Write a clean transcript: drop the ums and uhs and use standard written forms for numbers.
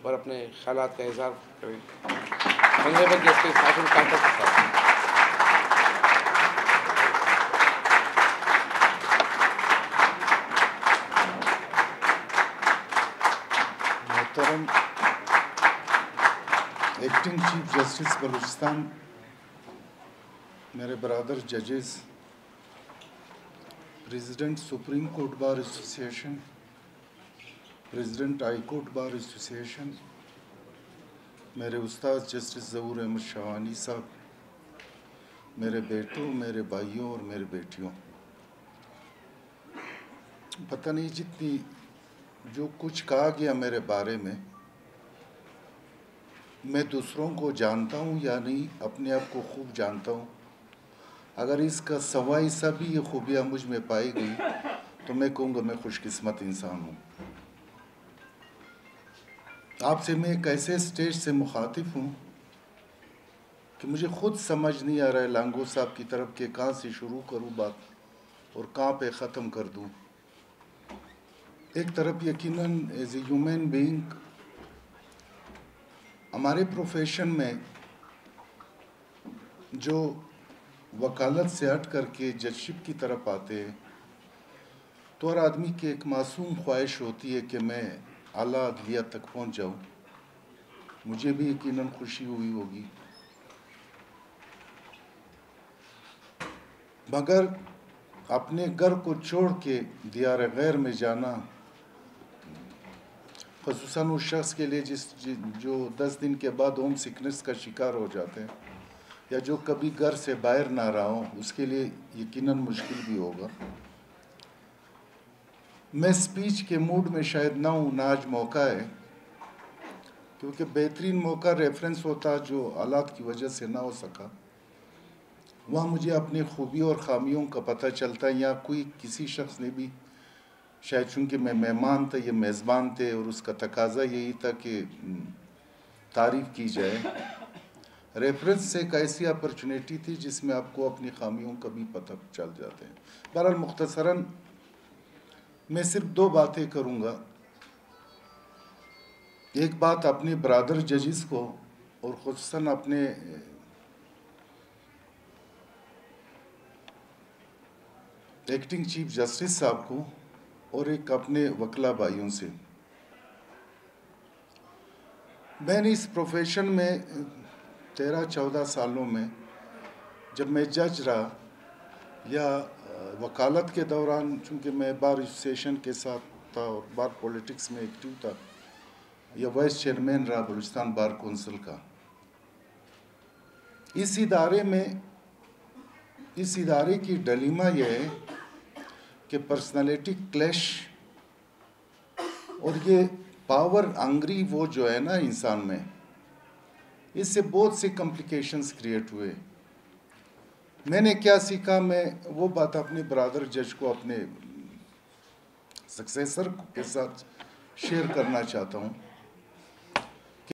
اور اپنے خیالات کا اظہار کریں۔ آنریبل جسٹس ہاشم کاکڑ صاحب۔ محترم ایکٹنگ چیف جسٹس بلوچستان، میرے برادر ججز، پریزیڈنٹ سپریم کورٹ بار ایسوسی ایشن، پریزیڈنٹ ہائی کورٹ بار ایسوسی ایشن، میرے استاد جسٹس ظہور احمد شاہوانی صاحب، میرے بیٹوں، میرے بھائیوں اور میرے بیٹیوں، پتہ نہیں جتنی جو کچھ کہا گیا میرے بارے میں دوسروں کو جانتا ہوں یا نہیں، اپنے آپ کو خوب جانتا ہوں۔ اگر اس کا سوا حصہ بھی یہ خوبیاں مجھ میں پائی گئی تو میں کہوں گا میں خوش قسمت انسان ہوں۔ آپ سے میں ایک ایسے سٹیج سے مخاطب ہوں کہ مجھے خود سمجھ نہیں آ رہا ہے لانگو صاحب کی طرف کہ کہاں سے شروع کروں بات اور کہاں پہ ختم کر دوں۔ ایک طرف یقیناً ایز اے ہیومن بینگ ہمارے پروفیشن میں جو وکالت سے ہٹ کر کے ججشپ کی طرف آتے ہیں تو ہر آدمی کی ایک معصوم خواہش ہوتی ہے کہ میں اعلیٰ عدلیہ تک پہنچ جاؤں۔ مجھے بھی یقیناً خوشی ہوئی ہوگی، مگر اپنے گھر کو چھوڑ کے دیار غیر میں جانا، خصوصاً اس شخص کے لیے جو 10 دن کے بعد ہوم سکنس کا شکار ہو جاتے ہیں یا جو کبھی گھر سے باہر نہ رہا ہوں، اس کے لیے یقیناً مشکل بھی ہوگا۔ میں سپیچ کے موڈ میں شاید نہ ہوں، نہ آج موقع ہے، کیونکہ بہترین موقع ریفرنس ہوتا جو حالات کی وجہ سے نہ ہو سکا۔ وہاں مجھے اپنی خوبی اور خامیوں کا پتہ چلتا ہے، یا کوئی کسی شخص نے بھی شاید، چونکہ میں مہمان تھا، یہ میزبان تھے اور اس کا تقاضا یہی تھا کہ تعریف کی جائے۔ ریفرنس سے ایک ایسی اپرچونیٹی تھی جس میں آپ کو اپنی خامیوں کا بھی پتہ چل جاتے ہیں۔ بہرحال مختصراً میں صرف 2 باتیں کروں گا۔ ایک بات اپنے برادر ججز کو اور خصوصاً اپنے ایکٹنگ چیف جسٹس صاحب کو اور ایک اپنے وکلا بھائیوں سے۔ میں نے اس پروفیشن میں 13-14 سالوں میں جب میں جج رہا یا وکالت کے دوران، چونکہ میں بار ایسوسیشن کے ساتھ تھا اور بار پولیٹکس میں ایکٹیو تھا، یا وائس چیئرمین رہا بلوچستان بار کونسل کا، اس ادارے کی ڈلیما یہ ہے کہ پرسنالٹی کلیش اور یہ پاور ہنگری وہ جو ہے نا انسان میں، اس سے بہت سے کمپلیکیشنز کریٹ ہوئے۔ میں نے کیا سیکھا، میں وہ بات اپنے برادر جج کو، اپنے سکسیسر کے ساتھ شیئر کرنا چاہتا ہوں۔